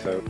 So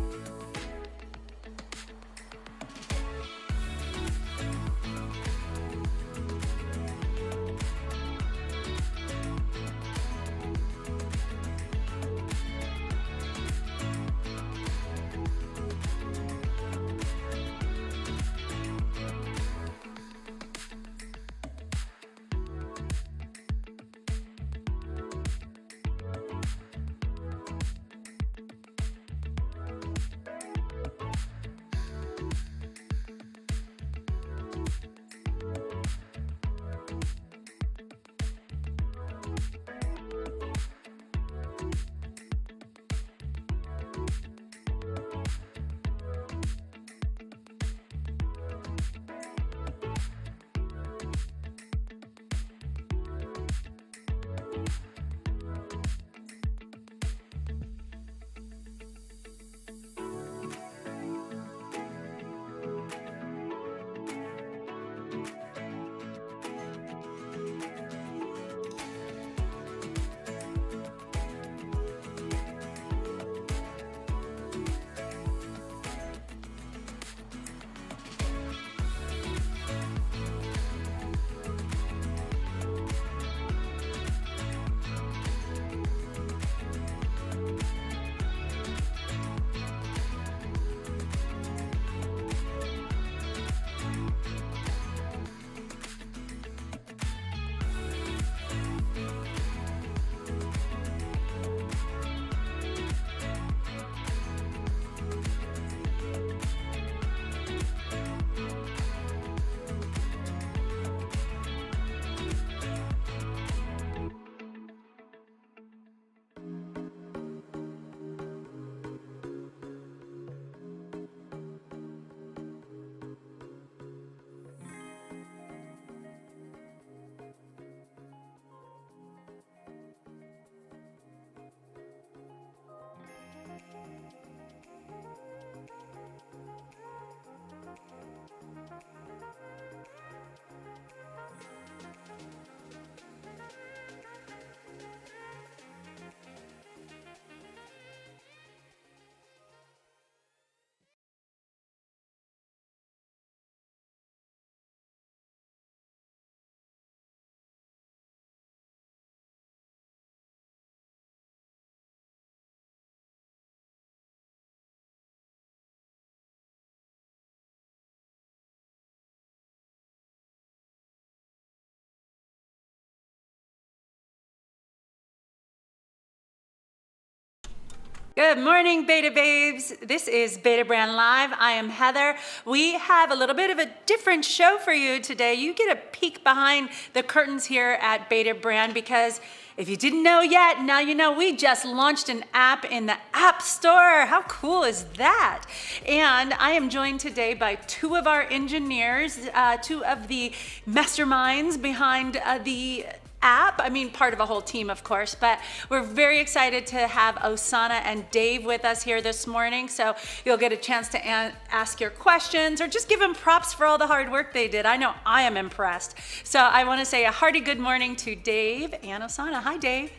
Good morning, Beta Babes. This is Beta Brand Live. I am Heather. We have a little bit of a different show for you today. You get a peek behind the curtains here at Beta Brand because if you didn't know yet, now you know we just launched an app in the App Store. How cool is that? And I am joined today by two of our engineers, two of the masterminds behind the app. I mean, part of a whole team, of course, but we're very excited to have Osana and Dave with us here this morning. So you'll get a chance to ask your questions or just give them props for all the hard work they did. I know I am impressed. So I want to say a hearty good morning to Dave and Osana. Hi, Dave.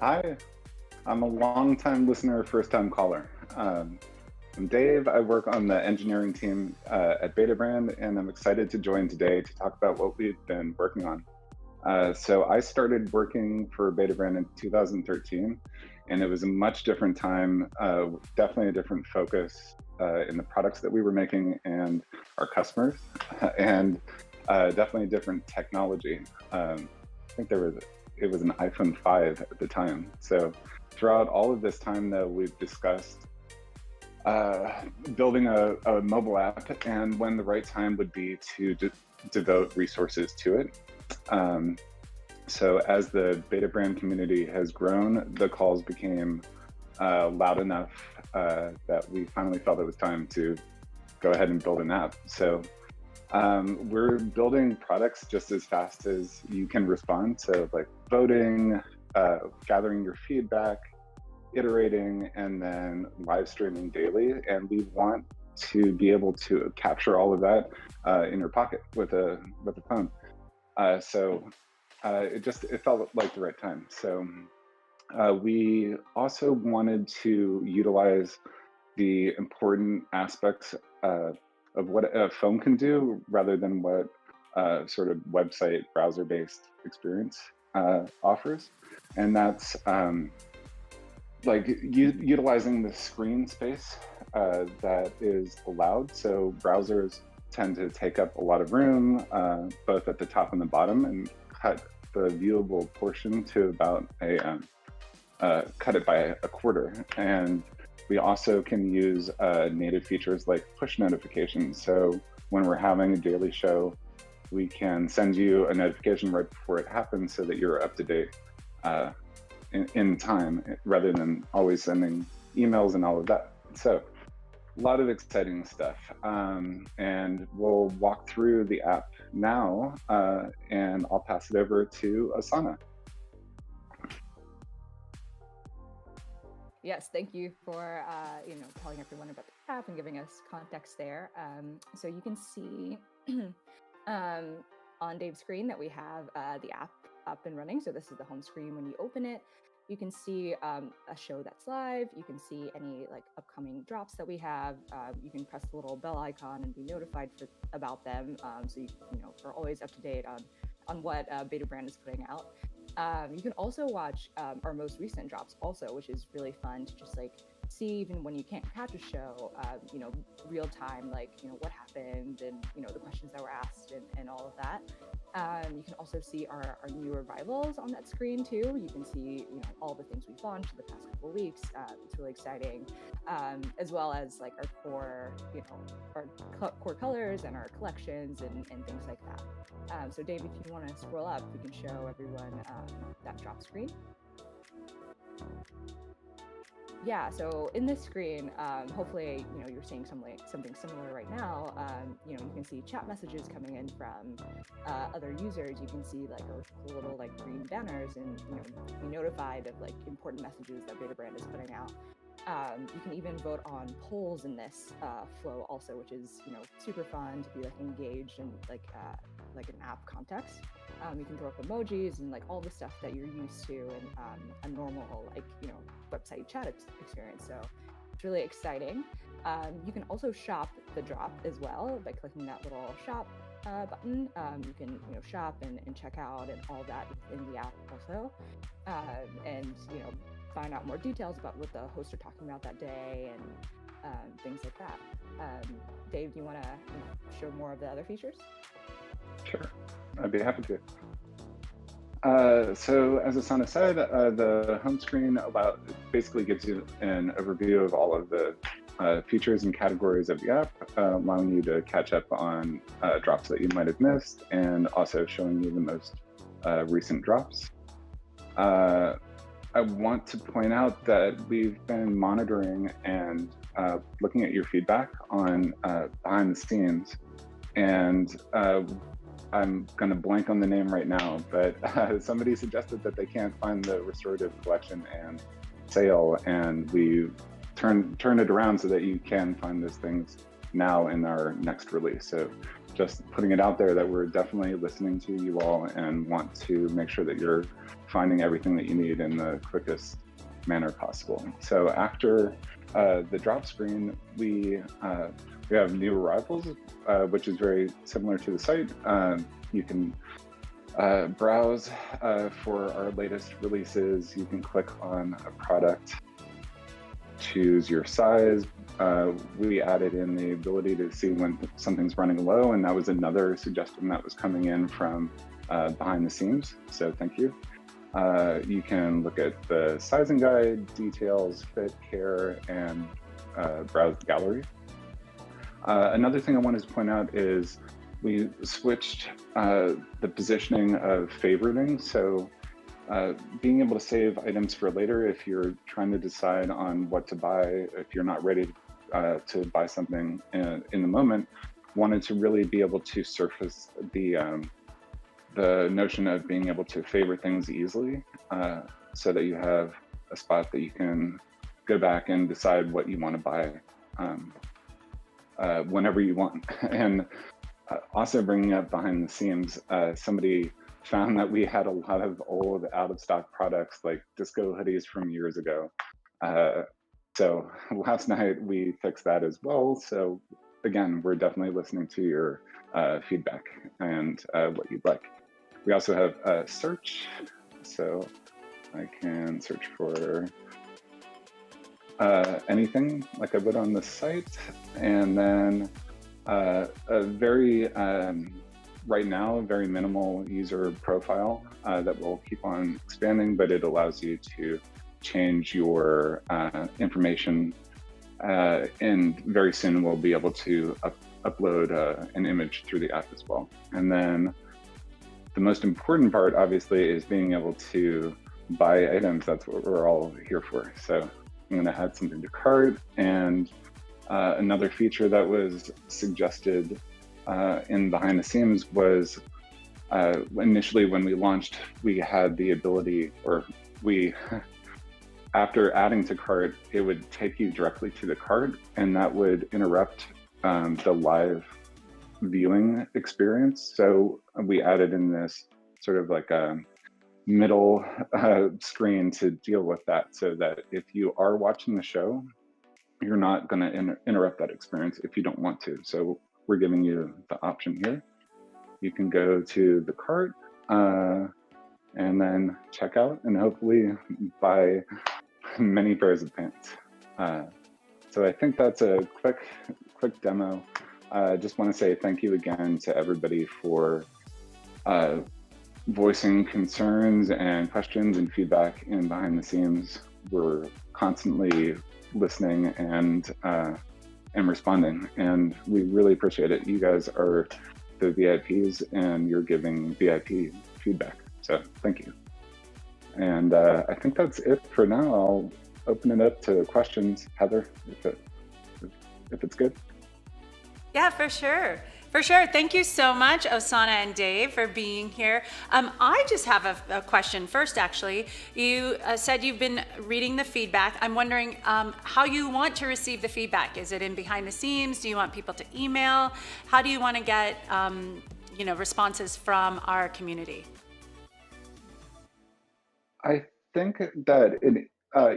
hi, I'm a long-time listener, first-time caller. I'm Dave. I work on the engineering team at Beta Brand, and I'm excited to join today to talk about what we've been working on. So I started working for Beta Brand in 2013, and it was a much different time, definitely a different focus in the products that we were making and our customers, and definitely a different technology. I think it was an iPhone 5 at the time. So throughout all of this time, though, we've discussed building a mobile app and when the right time would be to devote resources to it. So as the Beta Brand community has grown, the calls became loud enough that we finally felt it was time to go ahead and build an app. So we're building products just as fast as you can respond. So like voting, gathering your feedback, iterating, and then live streaming daily. And we want to be able to capture all of that in your pocket with a phone. It felt like the right time. So we also wanted to utilize the important aspects of what a phone can do rather than what sort of website browser-based experience offers. And that's like utilizing the screen space that is allowed. So browsers tend to take up a lot of room, both at the top and the bottom, and cut the viewable portion to about cut it by a quarter. And we also can use native features like push notifications. So when we're having a daily show, we can send you a notification right before it happens so that you're up to date in time, rather than always sending emails and all of that. So a lot of exciting stuff. And we'll walk through the app now, and I'll pass it over to Asana. Yes, thank you for telling everyone about the app and giving us context there. So you can see on Dave's screen that we have the app up and running. So this is the home screen. When you open it, you can see a show that's live. You can see any like upcoming drops that we have. You can press the little bell icon and be notified about them. So you are always up to date on what Beta Brand is putting out. You can also watch our most recent drops also, which is really fun to just like see, even when you can't catch a show, real time, like, what happened and, the questions that were asked and all of that. You can also see our new arrivals on that screen too. You can see, all the things we've launched the past couple of weeks. It's really exciting, as well as like our core, our core colors and our collections and things like that. So Dave, if you want to scroll up, we can show everyone that drop screen. Yeah, so in this screen, hopefully, you're seeing something similar right now. You can see chat messages coming in from other users. You can see like our little like green banners and, be notified of like important messages that Beta Brand is putting out. You can even vote on polls in this flow also, which is, super fun to be like engaged in like an app context. You can throw up emojis and like all the stuff that you're used to in a normal like website chat experience. So it's really exciting. You can also shop the drop as well by clicking that little shop button. You can shop and check out and all that in the app also, and find out more details about what the hosts are talking about that day and things like that. Dave, do you want to show more of the other features? Sure, I'd be happy to. So as Asana said, the home screen basically gives you an overview of all of the features and categories of the app, allowing you to catch up on drops that you might have missed, and also showing you the most recent drops. I want to point out that we've been monitoring and looking at your feedback on behind the scenes, and I'm going to blank on the name right now, but somebody suggested that they can't find the restorative collection and sale, and we turned it around so that you can find those things now in our next release. So just putting it out there that we're definitely listening to you all and want to make sure that you're finding everything that you need in the quickest manner possible. So after the drop screen, we have new arrivals, which is very similar to the site. You can browse for our latest releases. You can click on a product, choose your size. We added in the ability to see when something's running low, and that was another suggestion that was coming in from behind the scenes, so thank you. You can look at the sizing guide, details, fit, care, and browse the gallery. Another thing I wanted to point out is we switched the positioning of favoriting. So being able to save items for later if you're trying to decide on what to buy, if you're not ready to buy something in the moment, wanted to really be able to surface the notion of being able to favorite things easily, so that you have a spot that you can go back and decide what you want to buy whenever you want. And also bringing up behind the scenes, somebody found that we had a lot of old out of stock products like disco hoodies from years ago. So last night we fixed that as well. So again, we're definitely listening to your feedback and what you'd like. We also have search. So I can search for anything like I would on the site. And then a very, right now, a very minimal user profile that will keep on expanding, but it allows you to change your information. And very soon we'll be able to upload an image through the app as well. And then the most important part, obviously, is being able to buy items. That's what we're all here for. So I'm going to add something to cart. And another feature that was suggested in behind the scenes was initially when we launched, we had the ability, or we, after adding to cart, it would take you directly to the cart, and that would interrupt the live viewing experience. So we added in this sort of like a middle screen to deal with that, so that if you are watching the show, you're not going to interrupt that experience if you don't want to. So we're giving you the option here. You can go to the cart and then check out and hopefully buy many pairs of pants. So I think that's a quick demo. Just want to say thank you again to everybody for voicing concerns and questions and feedback in behind the scenes. We're constantly listening and responding, and we really appreciate it. You guys are the VIPs, and you're giving VIP feedback. So thank you. And I think that's it for now. I'll open it up to questions, Heather, if it's good. Yeah, for sure. For sure. Thank you so much, Osana and Dave, for being here. I just have a question first, actually. You said you've been reading the feedback. I'm wondering how you want to receive the feedback. Is it in behind the scenes? Do you want people to email? How do you want to get responses from our community? I think that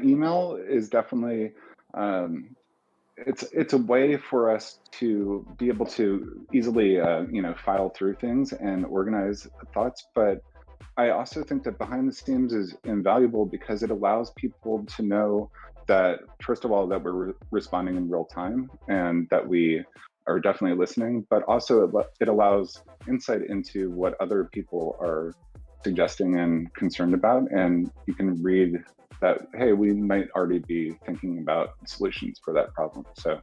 email is definitely it's a way for us to be able to easily file through things and organize thoughts. But I also think that behind the scenes is invaluable because it allows people to know that, first of all, that we're responding in real time and that we are definitely listening, but also it allows insight into what other people are suggesting and concerned about, and you can read that, hey, we might already be thinking about solutions for that problem. So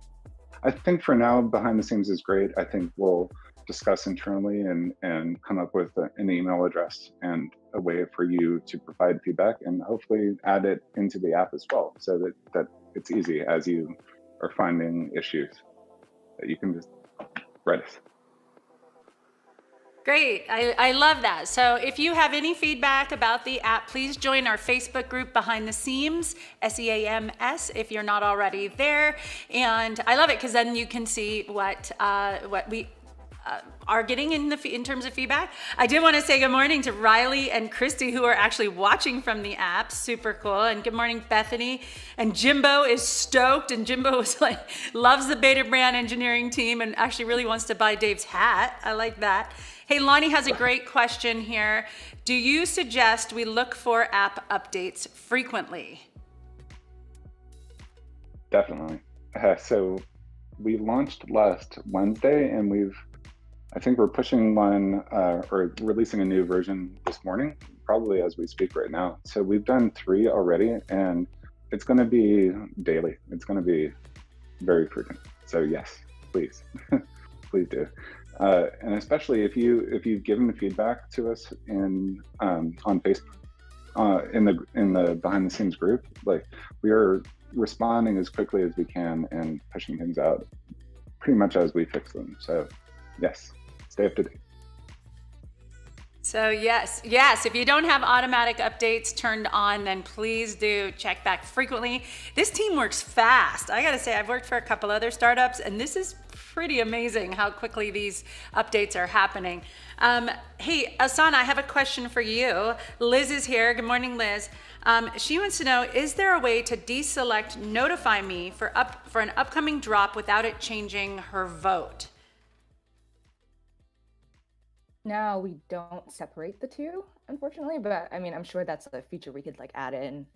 I think for now, behind the scenes is great. I think we'll discuss internally and come up with an email address and a way for you to provide feedback, and hopefully add it into the app as well, so that it's easy as you are finding issues that you can just write us. Great. I love that. So if you have any feedback about the app, please join our Facebook group Behind the Seams, SEAMS, if you're not already there. And I love it because then you can see what we are getting in terms of feedback. I did want to say good morning to Riley and Christy, who are actually watching from the app. Super cool. And good morning, Bethany. And Jimbo is stoked. And Jimbo is loves the Beta Brand engineering team and actually really wants to buy Dave's hat. I like that. Hey, Lonnie has a great question here. Do you suggest we look for app updates frequently? Definitely. So we launched last Wednesday, and I think we're pushing one or releasing a new version this morning, probably as we speak right now. So we've done 3 already, and it's going to be daily. It's going to be very frequent. So yes, please, please do. And especially if you've given feedback to us on Facebook, in the behind the scenes group, we are responding as quickly as we can and pushing things out pretty much as we fix them. So yes, stay up to date. So yes, if you don't have automatic updates turned on, then please do check back frequently. This team works fast. I gotta say, I've worked for a couple other startups, and this is pretty amazing how quickly these updates are happening. Hey, Asana, I have a question for you. Liz is here. Good morning, Liz. She wants to know, is there a way to deselect notify me for an upcoming drop without it changing her vote? Now we don't separate the two, unfortunately, but I mean, I'm sure that's a feature we could like add in,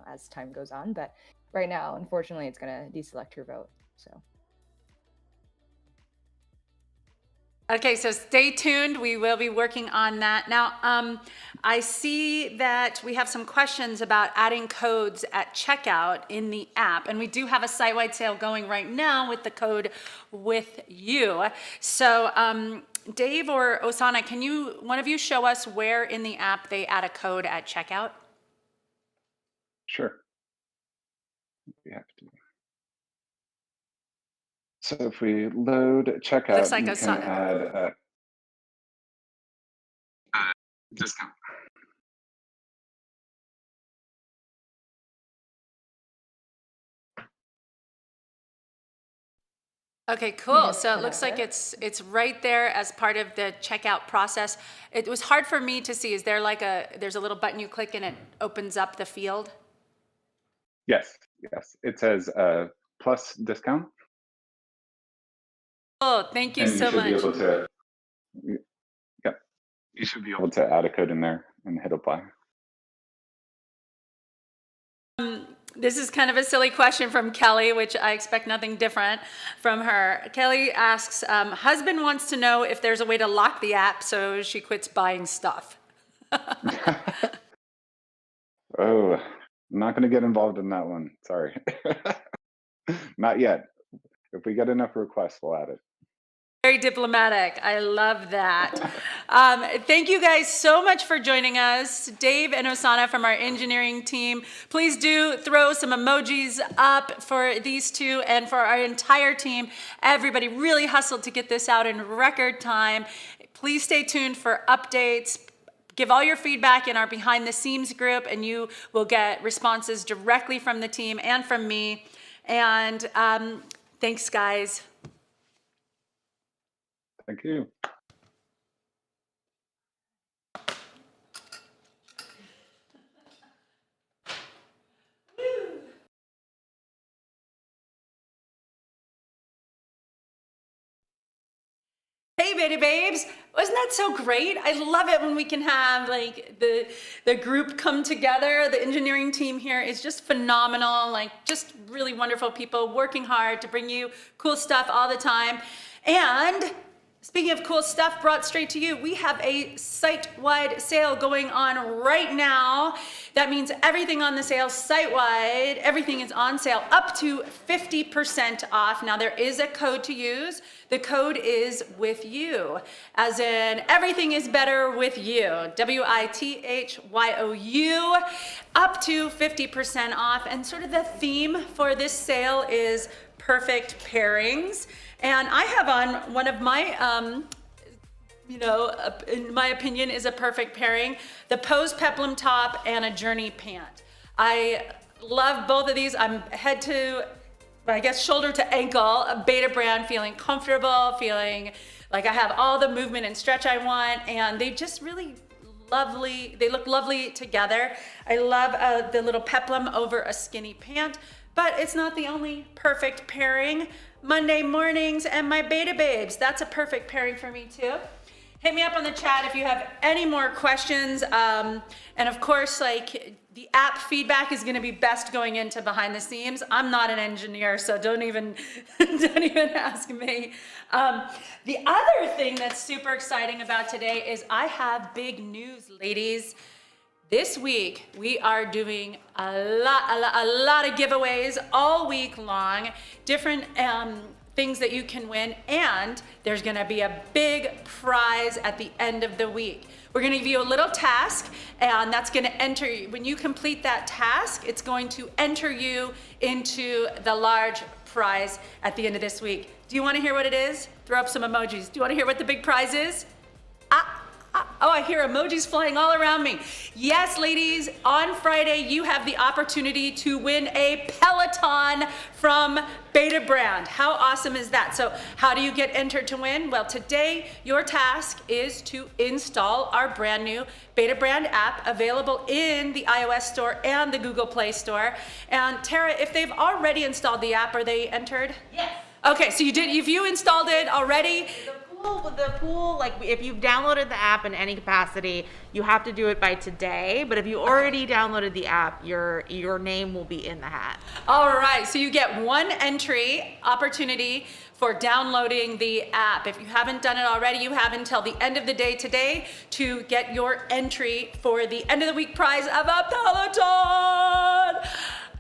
as time goes on. But right now, unfortunately, it's gonna deselect your vote. So. Okay, so stay tuned. We will be working on that. Now, I see that we have some questions about adding codes at checkout in the app, and we do have a site-wide sale going right now with the code with you. So, Dave or Osana, can one of you show us where in the app they add a code at checkout? Sure. We have to. So if we load checkout, Looks like you can add a discount. Okay, cool. So it cut looks out like there. it's right there as part of the checkout process. It was hard for me to see. Is there there's a little button you click and it opens up the field? Yes, yes. It says plus discount. Oh, thank you And you so should be much. able to, yep, you should be able to add a code in there and hit apply. This is kind of a silly question from Kelly, which I expect nothing different from her. Kelly asks, husband wants to know if there's a way to lock the app so she quits buying stuff. Oh, I'm not going to get involved in that one. Sorry. Not yet. If we get enough requests, we'll add it. Very diplomatic. I love that. Thank you guys so much for joining us. Dave and Osana from our engineering team. Please do throw some emojis up for these two and for our entire team. Everybody really hustled to get this out in record time. Please stay tuned for updates. Give all your feedback in our behind the scenes group and you will get responses directly from the team and from me. And thanks, guys. Thank you. Hey, Beta Babes, wasn't that so great? I love it when we can have like the group come together. The engineering team here is just phenomenal, like just really wonderful people working hard to bring you cool stuff all the time. And speaking of cool stuff brought straight to you, we have a site-wide sale going on right now. That means everything on the sale site-wide, everything is on sale up to 50% off. Now there is a code to use. The code is with you, as in everything is better with you. WITHYOU, up to 50% off. And sort of the theme for this sale is perfect pairings. And I have on one of my, in my opinion, is a perfect pairing, the Pose Peplum top and a Journey pant. I love both of these. I'm shoulder to ankle, a Beta brand, feeling comfortable, feeling like I have all the movement and stretch I want, and they just really lovely, they look lovely together. I love the little peplum over a skinny pant, but it's not the only perfect pairing. Monday mornings and my Beta Babes, that's a perfect pairing for me too. Hit me up on the chat if you have any more questions. And of course, like the app feedback is gonna be best going into behind the scenes. I'm not an engineer, so don't even ask me. The other thing that's super exciting about today is I have big news, ladies. This week, we are doing a lot of giveaways all week long, different things that you can win, and there's gonna be a big prize at the end of the week. We're gonna give you a little task, and that's gonna enter you. When you complete that task, it's going to enter you into the large prize at the end of this week. Do you wanna hear what it is? Throw up some emojis. Do you wanna hear what the big prize is? Oh, I hear emojis flying all around me. Yes, ladies, on Friday, you have the opportunity to win a Peloton from Beta Brand. How awesome is that? So how do you get entered to win? Well, today, your task is to install our brand new Beta Brand app available in the iOS store and the Google Play Store. And Tara, if they've already installed the app, are they entered? Yes. Okay, so if you installed it already, The pool, like if you've downloaded the app in any capacity, you have to do it by today. But if you already downloaded the app, your name will be in the hat. all right, so you get one entry opportunity for downloading the app. If you haven't done it already, you have until the end of the day today to get your entry for the end of the week prize of a Peloton.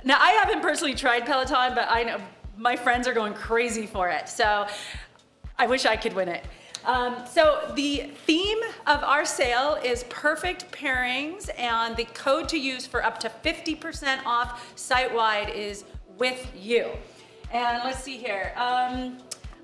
Now, I haven't personally tried Peloton, but I know my friends are going crazy for it. So I wish I could win it. So the theme of our sale is perfect pairings, and the code to use for up to 50% off site-wide is with you. And let's see here.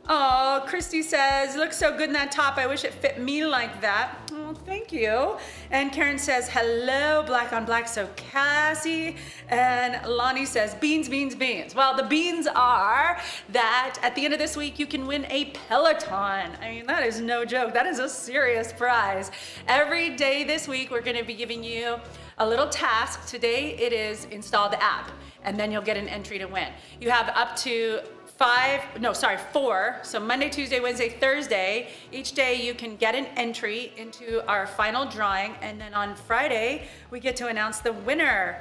Oh, Christy says, looks so good in that top. I wish it fit me like that. Oh, thank you. And Karen says, hello, black on black, so Cassie. And Lonnie says, beans, beans, beans. Well, the beans are that at the end of this week, you can win a Peloton. I mean, that is no joke. That is a serious prize. Every day this week, we're gonna be giving you a little task. Today, it is install the app, and then you'll get an entry to win. You have up to 4. So Monday, Tuesday, Wednesday, Thursday. Each day you can get an entry into our final drawing, and then on Friday we get to announce the winner.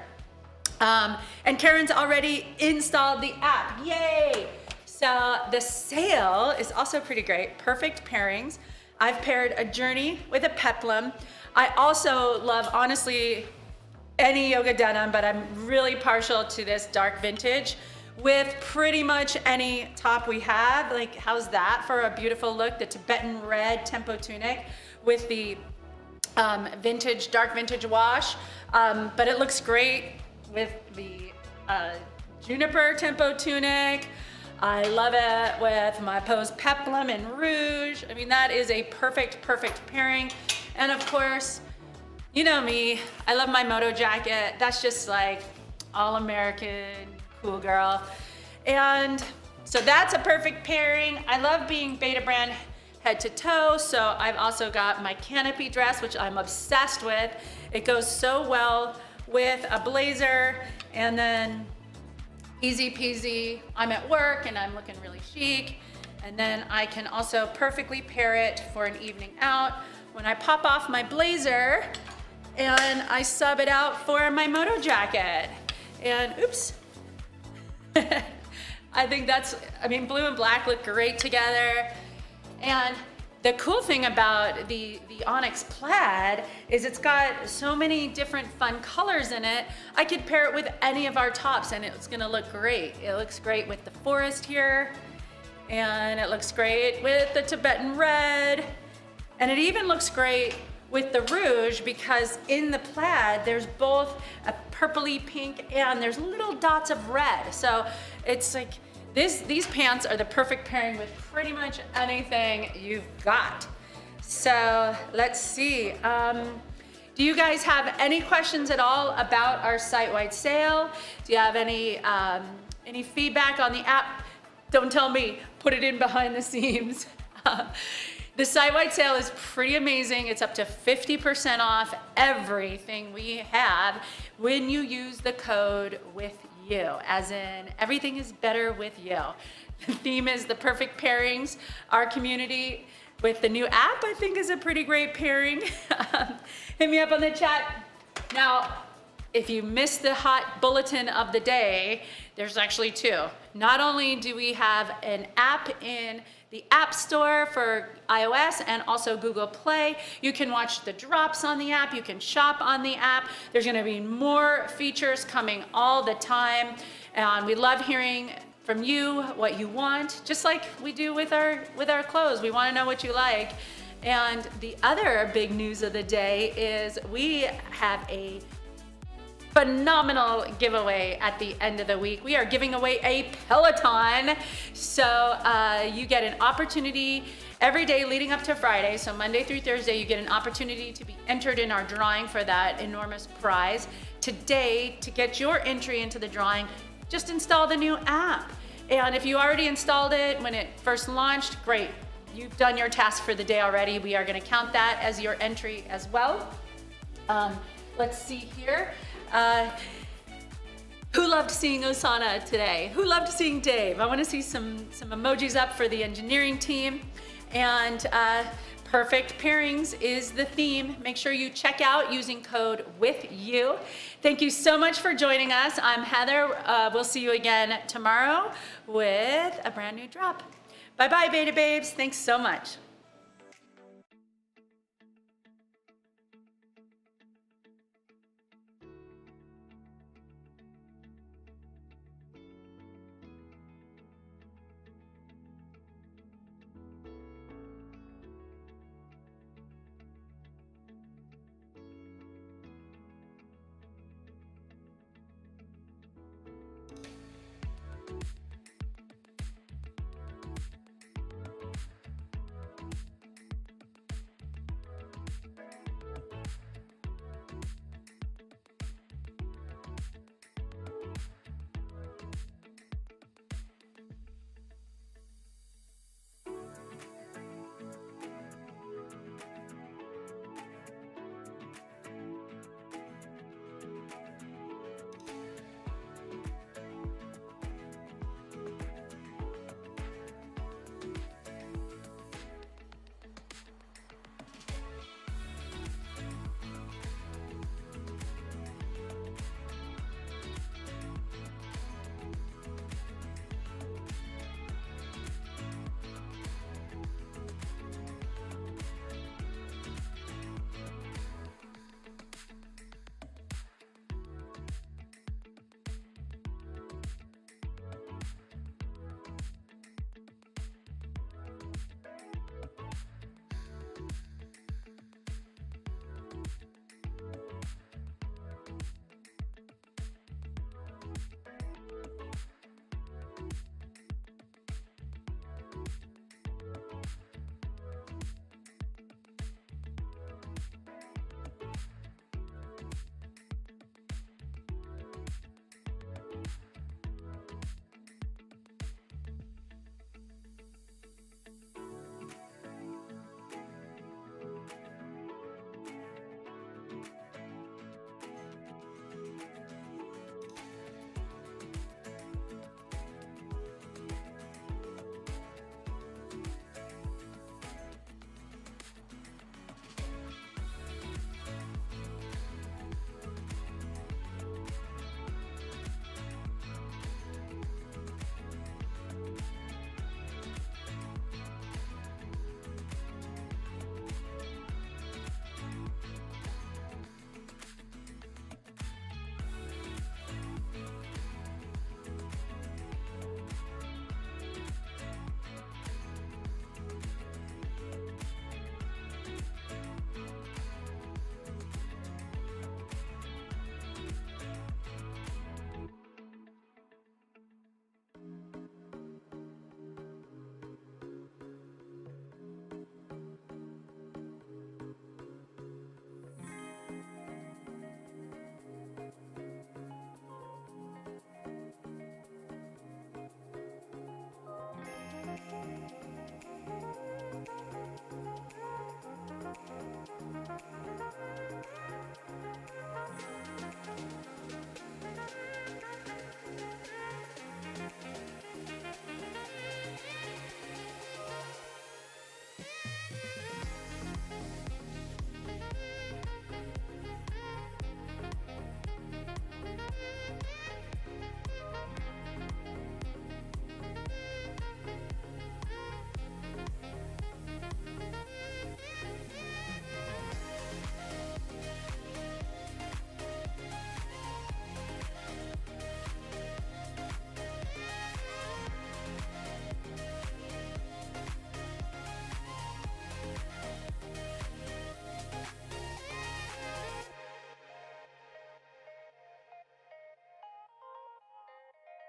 And Karen's already installed the app. Yay! So the sale is also pretty great. Perfect pairings. I've paired a Journey with a Peplum. I also love, honestly, any yoga denim, but I'm really partial to this dark vintage with pretty much any top we have. Like, how's that for a beautiful look? The Tibetan red tempo tunic with the dark vintage wash. But it looks great with the juniper tempo tunic. I love it with my Pose Peplum and Rouge. I mean, that is a perfect pairing. And of course, you know me, I love my moto jacket. That's just like all American, cool girl. And so that's a perfect pairing. I love being Beta Brand head to toe. So I've also got my canopy dress, which I'm obsessed with. It goes so well with a blazer, and then easy peasy, I'm at work and I'm looking really chic. And then I can also perfectly pair it for an evening out when I pop off my blazer and I sub it out for my moto jacket. And oops. I think blue and black look great together. And the cool thing about the Onyx plaid is it's got so many different fun colors in it. I could pair it with any of our tops and it's gonna look great. It looks great with the forest here, and it looks great with the Tibetan red, and it even looks great with the Rouge, because in the plaid there's both a purpley pink and there's little dots of red. So it's like these pants are the perfect pairing with pretty much anything you've got. So let's see. Do you guys have any questions at all about our site-wide sale? Do you have any feedback on the app? Don't tell me, put it in behind the scenes. The site-wide sale is pretty amazing. It's up to 50% off everything we have when you use the code with you, as in everything is better with you. The theme is the perfect pairings. Our community with the new app, I think, is a pretty great pairing. Hit me up on the chat. Now, if you missed the hot bulletin of the day, there's actually two. Not only do we have an app in the App Store for iOS and also Google Play, you can watch the drops on the app, you can shop on the app. There's gonna be more features coming all the time. And we love hearing from you what you want, just like we do with our clothes. We wanna know what you like. And the other big news of the day is we have a phenomenal giveaway at the end of the week. We are giving away a Peloton. So you get an opportunity every day leading up to Friday, so Monday through Thursday, you get an opportunity to be entered in our drawing for that enormous prize. Today, to get your entry into the drawing, just install the new app. And if you already installed it when it first launched, great. You've done your task for the day already. We are gonna count that as your entry as well. Let's see here. Who loved seeing Osana today? Who loved seeing Dave? I wanna see some emojis up for the engineering team. And perfect pairings is the theme. Make sure you check out using code WITHYOU. Thank you so much for joining us. I'm Heather. We'll see you again tomorrow with a brand new drop. Bye-bye, Beta Babes. Thanks so much.